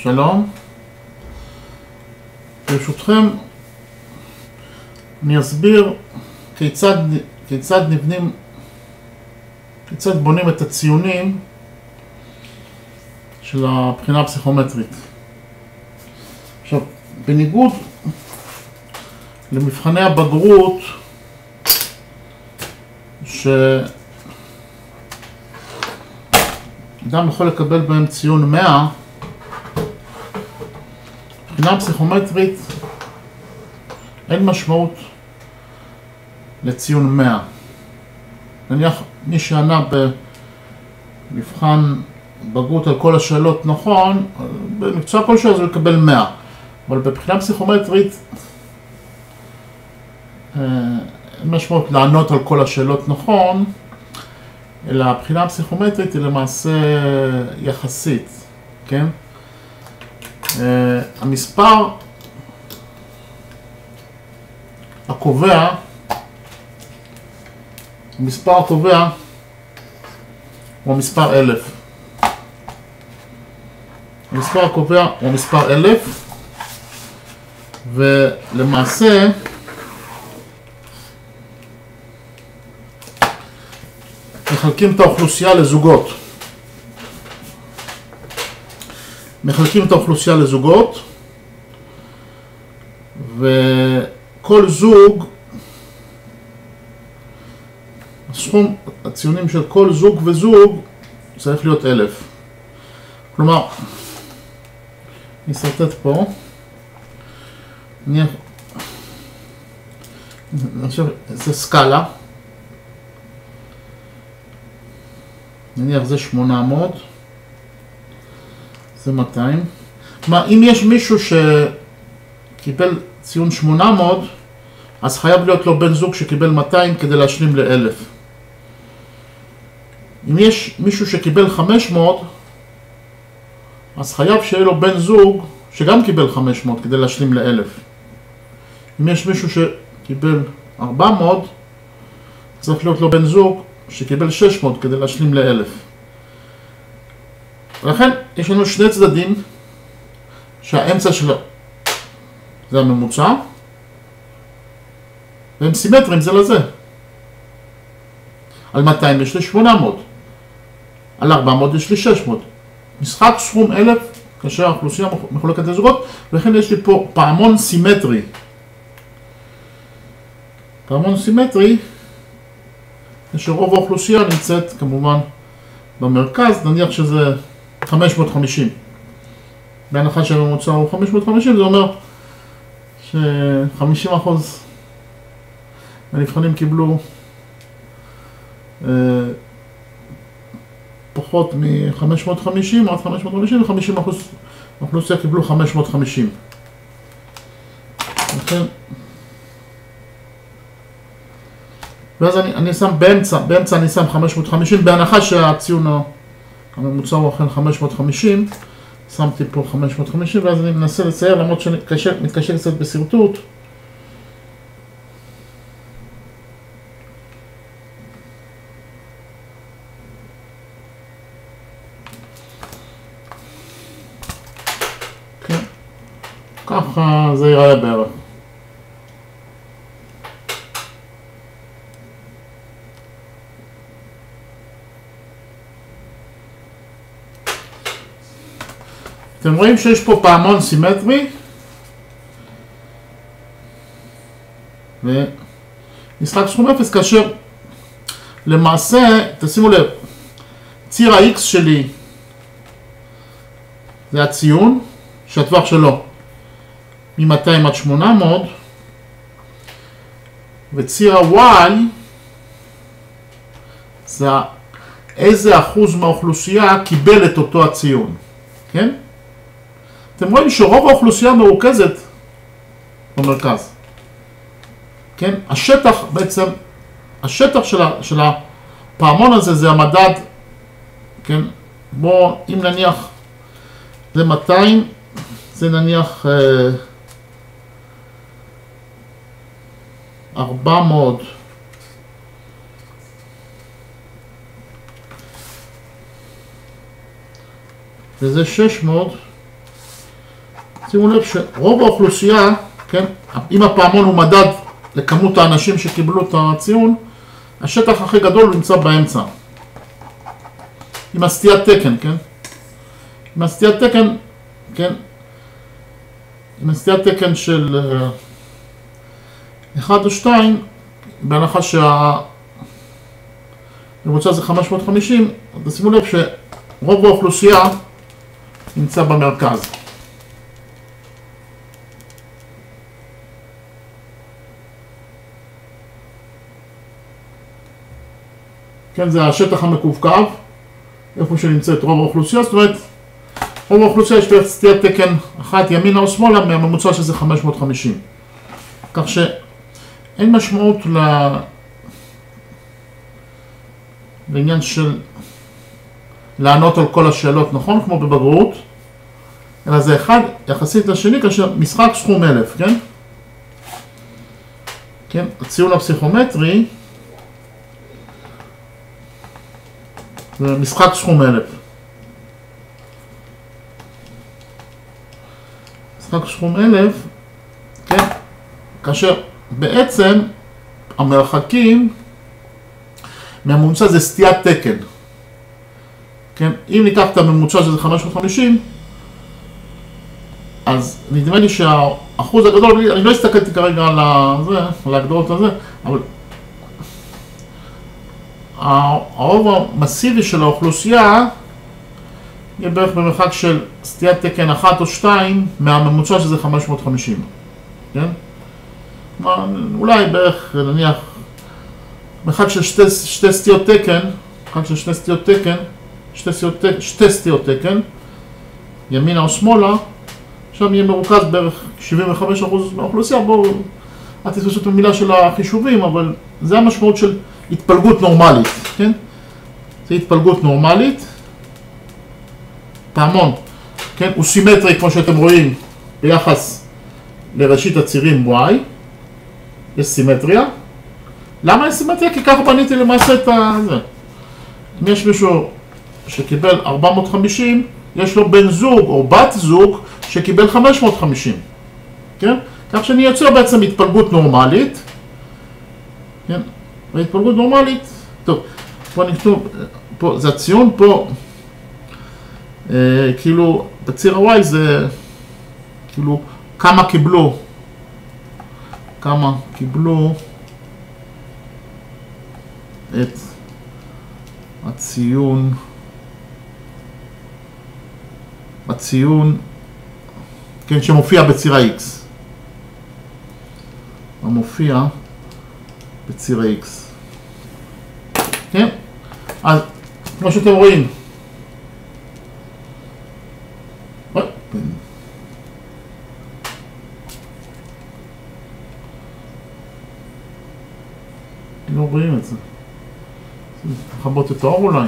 שלום, ברשותכם אני אסביר כיצד בונים את הציונים של הבחינה הפסיכומטרית. עכשיו, בניגוד למבחני הבגרות שאדם יכול לקבל בהם ציון 100, בחינה פסיכומטרית אין משמעות לציון 100. נניח מי שענה במבחן בגרות על כל השאלות נכון, במקצוע כלשהו אז הוא יקבל 100. אבל בבחינה פסיכומטרית אין משמעות לענות על כל השאלות נכון, אלא הבחינה הפסיכומטרית היא למעשה יחסית, כן? המספר הקובע הוא המספר 1000. המספר הקובע הוא המספר 1000, ולמעשה מחלקים את האוכלוסייה לזוגות. וכל זוג, הסכום הציונים של כל זוג וזוג צריך להיות 1000. כלומר, אני אסרטט פה, אני חושב, זה סקאלה, נניח זה 800, זה 200. כלומר, אם יש מישהו שקיבל ציון 800, אז חייב להיות לו בן זוג שקיבל 200 כדי להשלים ל-1000. אם יש מישהו שקיבל 500, אז חייב שיהיה לו בן זוג שגם קיבל 500 כדי להשלים ל-1000. אם יש מישהו שקיבל 400, צריך להיות לו בן זוג שקיבל 600 כדי להשלים ל-1000. ולכן יש לנו שני צדדים שהאמצע שלו זה הממוצע, והם סימטריים זה לזה. על 200 יש לי 800, על 400 יש לי 600. משחק סכום 1000 כאשר האוכלוסייה מחולקת לזוגות, ולכן יש לי פה פעמון סימטרי. פעמון סימטרי, שרוב האוכלוסייה נמצאת כמובן במרכז, נניח שזה 550. בהנחה שהממוצע הוא 550, זה אומר ש50% מהנבחנים קיבלו פחות מ-550, עד 550, ו50% מהאוכלוסייה קיבלו 550. לכן, ואז אני שם באמצע אני שם 550, בהנחה שהציון הממוצע הוא אכן 550, שמתי פה 550, ואז אני מנסה לצייר, למרות שאני מתקשר קצת בסרטוט. כן, ככה זה ייראה בערך. אתם רואים שיש פה פעמון סימטרי, ומשחק סכום 0 כאשר למעשה, תשימו לב, ציר ה-X שלי זה הציון, שהטווח שלו מ-200 עד 800, וציר ה-Y זה איזה אחוז מהאוכלוסייה קיבל את אותו הציון, כן? אתם רואים שרוב האוכלוסייה מרוכזת במרכז. כן? השטח בעצם, השטח של הפעמון הזה זה המדד, כן? בוא, אם נניח זה 200, זה נניח 400, וזה 600, שימו לב שרוב האוכלוסייה, כן, אם הפעמון הוא מדד לכמות האנשים שקיבלו את הציון, השטח הכי גדול נמצא באמצע. עם הסטיית תקן, כן? עם הסטיית תקן, כן? עם הסטיית תקן של 1 או 2, בהנחה שהממוצע זה 550, אז שימו לב שרוב האוכלוסייה נמצא במרכז. כן, זה השטח המקווקו, איפה שנמצאת רוב האוכלוסייה, זאת אומרת, רוב האוכלוסייה יש בערך סטיית תקן אחת ימינה או שמאלה מהממוצע שזה 550. כך שאין משמעות לעניין של לענות על כל השאלות, נכון? כמו בבגרות, אלא זה אחד יחסית לשני כאשר משחק סכום 1000, כן? כן, הציון הפסיכומטרי זה משחק סכום 1000. משחק סכום 1000, כן, כאשר בעצם המרחקים מהממוצע זה סטיית תקן. כן, אם ניקח את הממוצע שזה 550, אז נדמה לי שהאחוז הגדול, אני לא הסתכלתי כרגע על ההגדרות הזה, אבל הרוב המסיבי של האוכלוסייה יהיה בערך במרחק של סטיית תקן 1 או 2 מהממוצע שזה 550, כן? אולי בערך, נניח, מרחק של שתי סטיות תקן, מרחק של שתי סטיות תקן, ימינה או שמאלה, שם יהיה מרוכז בערך 75% מהאוכלוסייה. בואו, אל תתפסו את המילה של החישובים, אבל זה המשמעות של התפלגות נורמלית, כן? זה התפלגות נורמלית. פעמון, כן? הוא סימטרי כמו שאתם רואים ביחס לראשית הצירים Y. יש סימטריה. למה יש סימטריה? כי ככה בניתי למעשה את זה. אם יש מישהו שקיבל 450, יש לו בן זוג או בת זוג שקיבל 550, כן? כך שאני יוצר בעצם התפלגות נורמלית, כן? והתפלגות נורמלית, טוב, פה נכתוב, פה זה הציון, פה כאילו בציר ה-Y זה כאילו כמה קיבלו את הציון, כן, שמופיע בציר ה-X. המופיע בציר ה-X. כן? אז כמו שאתם רואים, לא רואים את זה. לכבות את האור אולי.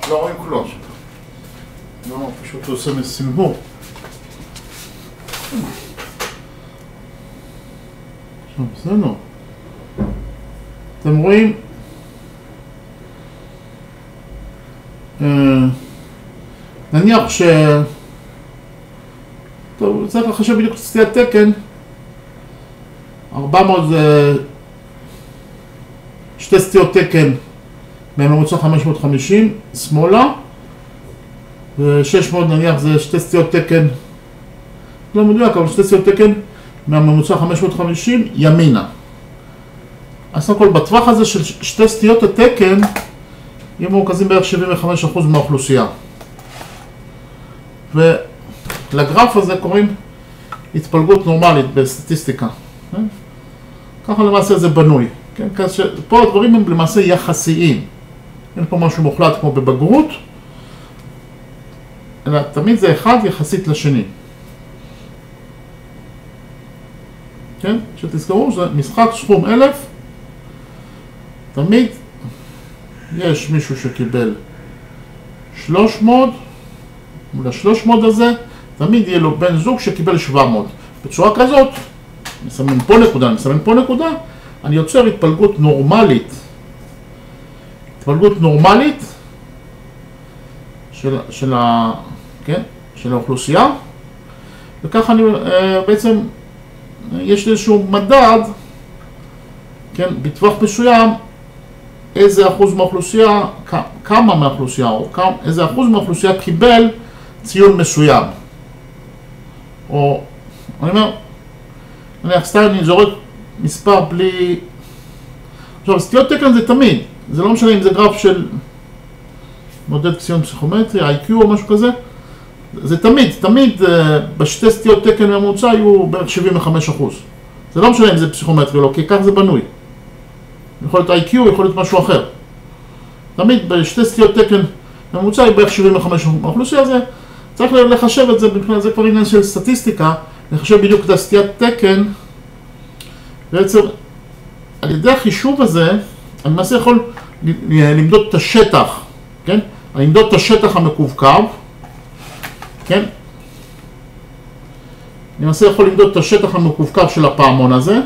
לא רואים כלום. לא, פשוט עושה מסמבור. עכשיו, בסדר. אתם רואים, נניח ש... טוב, צריך לחשב בדיוק סטיית תקן, 400 זה שתי סטיות תקן מהממוצע 550 שמאלה, ו-600 נניח זה שתי סטיות תקן, לא מדויק, אבל שתי סטיות תקן מהממוצע 550 ימינה. אז סך הכל בטווח הזה של שתי סטיות התקן יהיו מורכזים בערך 75% מהאוכלוסייה. ולגרף הזה קוראים התפלגות נורמלית בסטטיסטיקה. ככה למעשה זה בנוי. פה הדברים הם למעשה יחסיים. אין פה משהו מוחלט כמו בבגרות, אלא תמיד זה אחד יחסית לשני. כן? שתזכרו שזה משחק סכום 1000, תמיד יש מישהו שקיבל 300, מול ה-300 הזה תמיד יהיה לו בן זוג שקיבל 700. בצורה כזאת, נסמן פה נקודה, נסמן פה נקודה, אני יוצר התפלגות נורמלית. התפלגות נורמלית של האוכלוסייה, וככה אני בעצם, יש לי איזשהו מדד, כן, בטווח מסוים, איזה אחוז מהאוכלוסייה, כמה מהאוכלוסייה, או איזה אחוז מהאוכלוסייה קיבל ציון מסוים. או, אני אומר, אני זורק מספר בלי... עכשיו, סטיות תקן זה תמיד, זה לא משנה אם זה גרף של מודד ציון פסיכומטרי, IQ או משהו כזה, זה תמיד בשתי סטיות תקן ממוצע יהיו בערך 75%. זה לא משנה אם זה פסיכומטרי או לא, כי כך זה בנוי. יכול להיות IQ, יכול להיות משהו אחר. תמיד בשתי סטיות תקן ממוצע יהיו בערך 75%. האוכלוסייה הזה, צריך לחשב את זה, מבחינת זה כבר עניין של סטטיסטיקה, לחשב בדיוק את הסטיית תקן. בעצם, על ידי החישוב הזה, אני למעשה יכול למדוד את השטח, כן? אני אמדוד את השטח המקווקו, כן? אני למעשה יכול למדוד את השטח המקווקו של הפעמון הזה,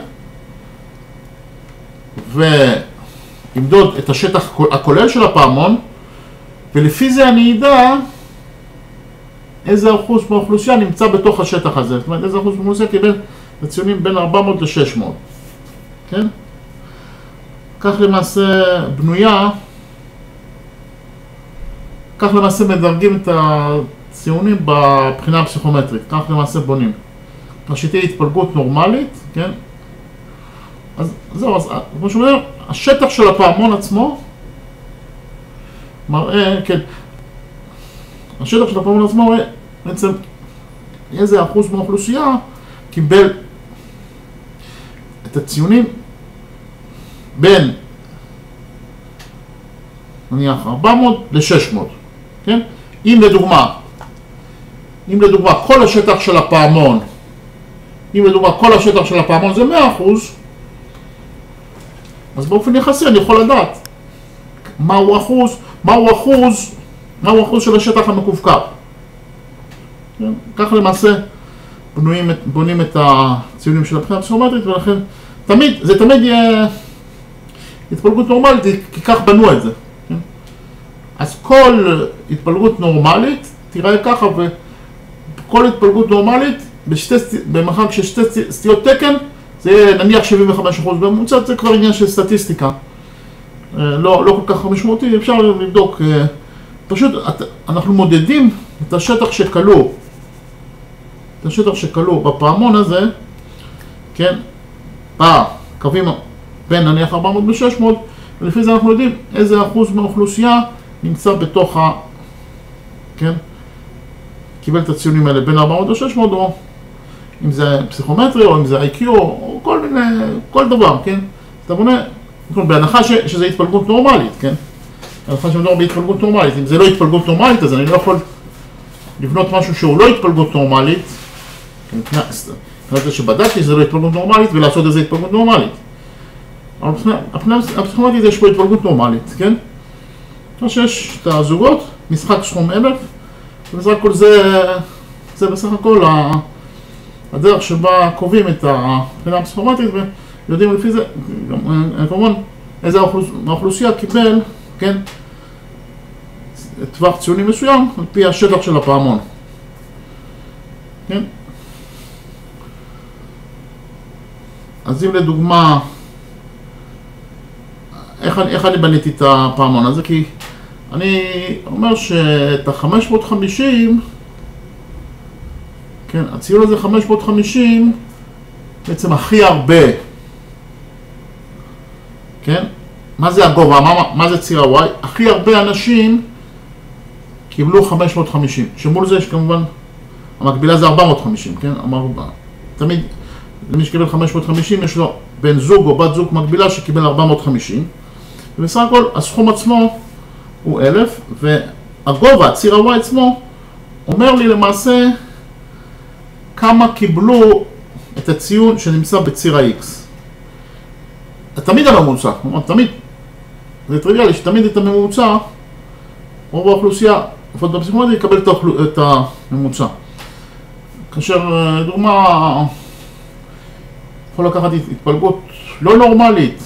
ולמדוד את השטח הכולל של הפעמון, ולפי זה אני אדע איזה אחוז מהאוכלוסייה נמצא בתוך השטח הזה. זאת אומרת, איזה אחוז מהאוכלוסייה קיבל הציונים בין 400 ל-600. כן? כך למעשה בנויה, כך למעשה מדרגים את הציונים בבחינה הפסיכומטרית. כך למעשה בונים. כך שתהיה התפלגות נורמלית, כן? אז זהו, אז כמו שאומר, השטח של הפעמון עצמו מראה, כן, השטח של הפעמון עצמו מראה בעצם איזה אחוז מהאוכלוסייה קיבל את הציונים בין נניח 400 ל-600, כן? אם לדוגמה כל השטח של הפעמון, כל השטח של הפעמון זה 100%, אז באופן יחסי אני יכול לדעת מהו אחוז של השטח המקווקו. כן? כך למעשה בונים את הציונים של הבחינה הפסיכומטרית, ולכן זה תמיד יהיה התפלגות נורמלית, כי כך בנו את זה. כן? אז כל התפלגות נורמלית תראה ככה, וכל התפלגות נורמלית במרחק של שתי סטיות תקן, זה יהיה נניח 75% בממוצע, זה כבר עניין של סטטיסטיקה. לא כל כך משמעותי, אפשר לבדוק. פשוט אנחנו מודדים את השטח שכלוא בפעמון הזה, כן, בקווים בין נניח 400 ו-600, ולפי זה אנחנו יודעים איזה אחוז מהאוכלוסייה נמצא בתוך כן, קיבל את הציונים האלה בין 400 ו-600, או אם זה פסיכומטרי, או אם זה IQ, או כל דבר, כן? אתה בונה, בהנחה שזה התפלגות נורמלית, כן? בהנחה שמדובר בהתפלגות נורמלית. אם זה לא התפלגות נורמלית, אז אני לא יכול לבנות משהו שהוא לא התפלגות נורמלית, מבחינת זה שבדקתי שזה לא התפלגות נורמלית, ולעשות איזה התפלגות נורמלית. אבל הפסיכומטרית יש פה התפלגות נורמלית, כן? אז שיש את הזוגות, משחק סכום 1000, ובסך הכל זה בסך הכל הדרך שבה קובעים את הבחינה הפסיכומטרית, ויודעים לפי זה, כמובן, איזה האוכלוסייה קיבל, כן, טווח ציוני מסוים, על פי השטח של הפעמון. כן? אז אם לדוגמה, איך אני בניתי את הפעמון הזה? כי אני אומר שאת ה-550, כן, הציון הזה 550, בעצם הכי הרבה, כן? מה זה הגובה? מה זה ציר ה-Y? הכי הרבה אנשים קיבלו 550, שמול זה יש כמובן, המקבילה זה 450, כן? תמיד, למי שקיבל 550 יש לו בן זוג או בת זוג מקבילה שקיבל 450, ובסך הכל הסכום עצמו הוא 1000, והגובה, ציר ה-Y עצמו, אומר לי למעשה כמה קיבלו את הציון שנמצא בציר ה-X. תמיד הממוצע, תמיד, זה טריוויאלי שתמיד את הממוצע, רוב האוכלוסייה, לפחות בפסיכומטרי, יקבל את הממוצע. כאשר דוגמה יכול לקחת התפלגות לא נורמלית.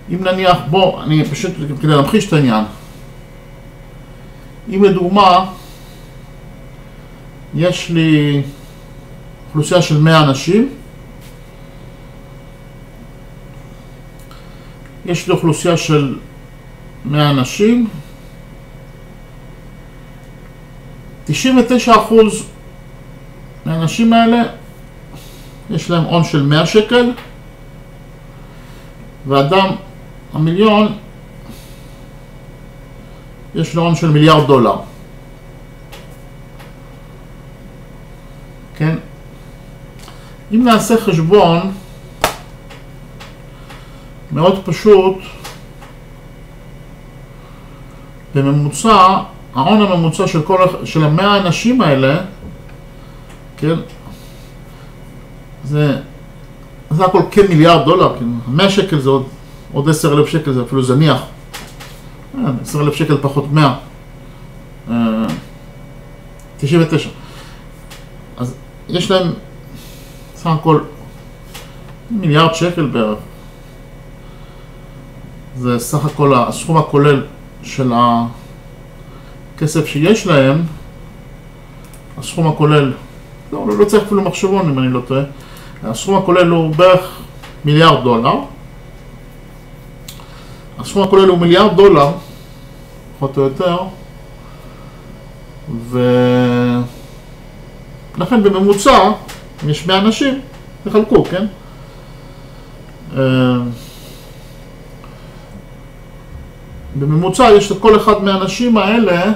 אם נניח, בוא, אני פשוט כדי להמחיש את העניין. אם לדוגמה יש לי אוכלוסייה של 100 אנשים, יש לי אוכלוסייה של 100 אנשים, 99% מהאנשים האלה יש להם הון של 100 שקל, ואדם המיליון יש לו הון של $1 מיליארד. כן? אם נעשה חשבון מאוד פשוט, בממוצע, ההון הממוצע של 100 האנשים האלה, כן? זה הכל $1 מיליארד, כן? 100 שקל זה עוד 10,000 שקל, זה אפילו זניח. 10,000 שקל פחות 100. 99. אז יש להם סך הכל $1 מיליארד בערך. זה סך הכל הסכום הכולל של הכסף שיש להם. הסכום הכולל, לא צריך אפילו מחשבון אם אני לא טועה. הסכום הכולל הוא בערך $1 מיליארד. הסכום הכולל הוא $1 מיליארד, פחות או יותר. ולכן בממוצע, אם יש 100 אנשים, תחלקו, כן? בממוצע יש לכל אחד מהאנשים האלה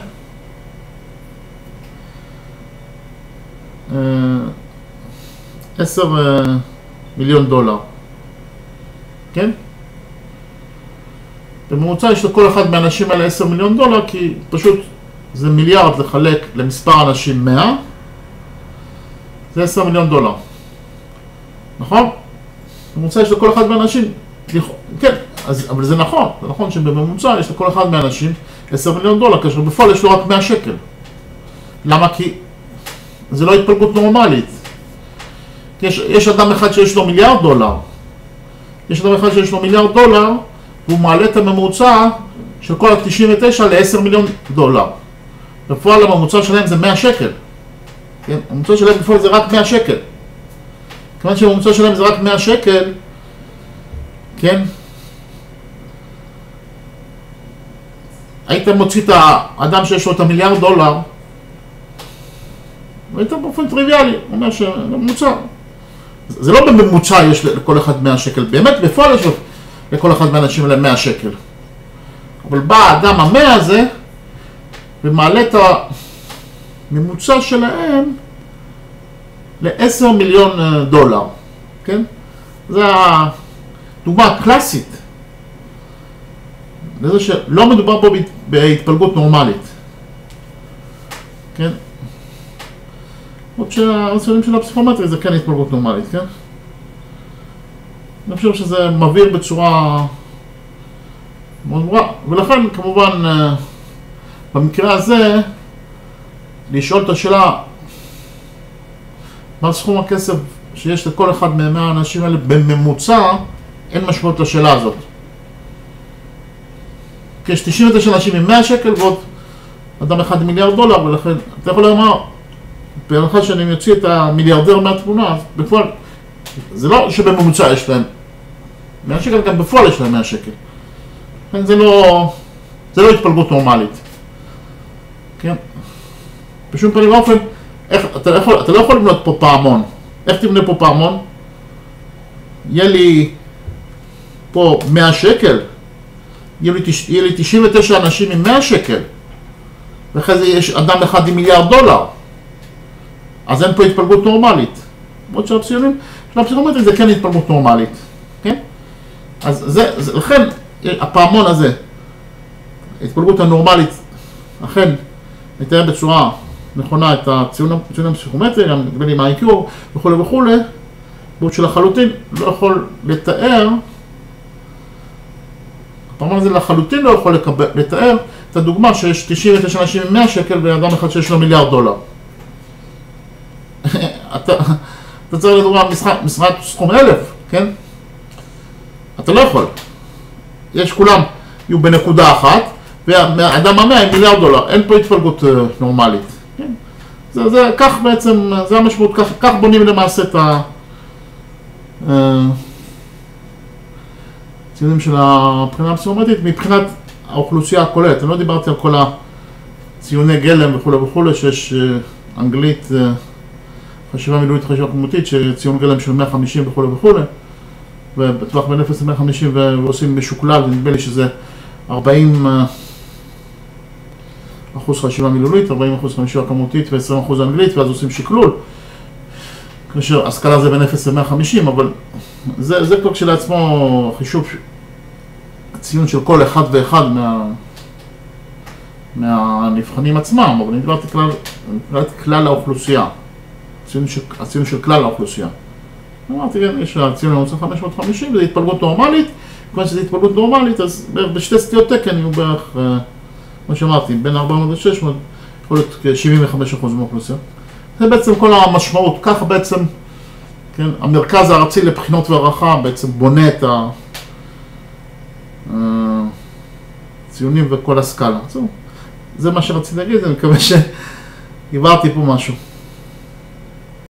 $10 מיליון, כן? בממוצע יש לכל אחד מהאנשים האלה $10 מיליון, כי פשוט זה $1 מיליארד לחלק למספר אנשים 100, זה $10 מיליון. נכון? בממוצע יש לכל אחד מהאנשים, כן, אבל זה נכון שבממוצע יש לכל אחד מהאנשים $10 מיליון, כאשר בפועל יש לו רק 100 שקל. למה? כי זה לא התפלגות נורמלית. יש אדם אחד שיש לו $1 מיליארד, יש אדם אחד שיש לו $1 מיליארד, והוא מעלה את הממוצע של כל ה-99 ל$10 מיליון. בפועל הממוצע שלהם זה 100 שקל. כן? הממוצע שלהם בפועל זה רק 100 שקל. כיוון שהממוצע שלהם זה רק 100 שקל, כן? היית מוציא את האדם שיש לו את $1 מיליארד, והיית באופן טריוויאלי, הוא אומר שהממוצע, זה לא בממוצע יש לכל אחד 100 שקל, באמת בפועל יש לכל אחד מהאנשים האלה 100 שקל. אבל בא האדם ה-100 הזה, ומעלה את הממוצע שלהם ל$10 מיליון, כן? זו הדוגמה הקלאסית לזה שלא מדובר פה בהתפלגות נורמלית, כן? עוד שהרציונלים של הפסיכומטרי זה כן התפלגות נורמלית, כן? אני חושב שזה מבהיר בצורה מאוד ברורה, ולכן כמובן במקרה הזה לשאול את השאלה מה סכום הכסף שיש לכל אחד מה-100 האנשים האלה בממוצע, אין משמעות לשאלה הזאת. כי יש 99 אנשים עם 100 שקל ועוד אדם אחד $1 מיליארד, ולכן אתה יכול לומר, בהנחה שאני מוציא את המיליארדר מהתמונה, אז בפועל זה לא שבממוצע יש להם 100 שקל, גם בפועל יש להם 100 שקל. לכן זה לא התפלגות נורמלית. כן? בשום פנים ואופן, אתה לא יכול לבנות פה פעמון. איך תבנה פה פעמון? יהיה לי פה 100 שקל, יהיה לי 99 אנשים עם 100 שקל, ואחרי זה יש אדם אחד עם $1 מיליארד. אז אין פה התפלגות נורמלית. למרות של הפסיכומטרי זה כן התפלגות נורמלית. כן? אז לכן הפעמון הזה, ההתפלגות הנורמלית, אכן נתאר בצורה נכונה את הציון הפסיכומטרי, גם נקבל עם ה-IQ וכו' וכו', בעוד שלחלוטין לא יכול לתאר, הפעמון הזה לחלוטין לא יכול לתאר את הדוגמה שיש 99 אנשים עם 100 שקל ואדם אחד שיש לו $1 מיליארד. אתה צריך לדוגמה משרת סכום 1,000, כן? אתה לא יכול. יש כולם יהיו בנקודה אחת, והאדם ה-100 עם $1 מיליארד, אין פה התפלגות נורמלית. כן? זה כך בעצם, זה המשמעות, כך בונים למעשה את הציונים של הבחינה הפסיכומטרית מבחינת האוכלוסייה הכוללת. אני לא דיברתי על כל הציוני גלם וכו' וכו', שיש אנגלית, חשיבה מילולית, חשיבה כמותית, שציון גלם של 150 וכו' וכו', ובטווח בין 0 ל-150 ועושים משוקלל, נדמה לי שזה 40% חשיבה מילולית, 40% חשיבה כמותית ו-20% אנגלית, ואז עושים שקלול. כאשר השכלה זה בין 0 ל-150, אבל זה כבר כשלעצמו חישוב ציון של כל אחד ואחד מהנבחנים עצמם, אבל אני דיברתי כלל האוכלוסייה, הציון של כלל האוכלוסייה. אמרתי, יש הציון הממוצע 550, וזה התפלגות נורמלית, כיוון שזה התפלגות נורמלית, אז בערך בשתי סטיות תקן יהיו בערך, כמו שאמרתי, בין 400 ל-600, יכול להיות כ-75% מהאוכלוסייה. זה בעצם כל המשמעות, ככה בעצם, כן, המרכז הארצי לבחינות והערכה בעצם בונה את הציונים וכל הסקאלה. זה מה שרציתי להגיד, אני מקווה שהעברתי פה משהו.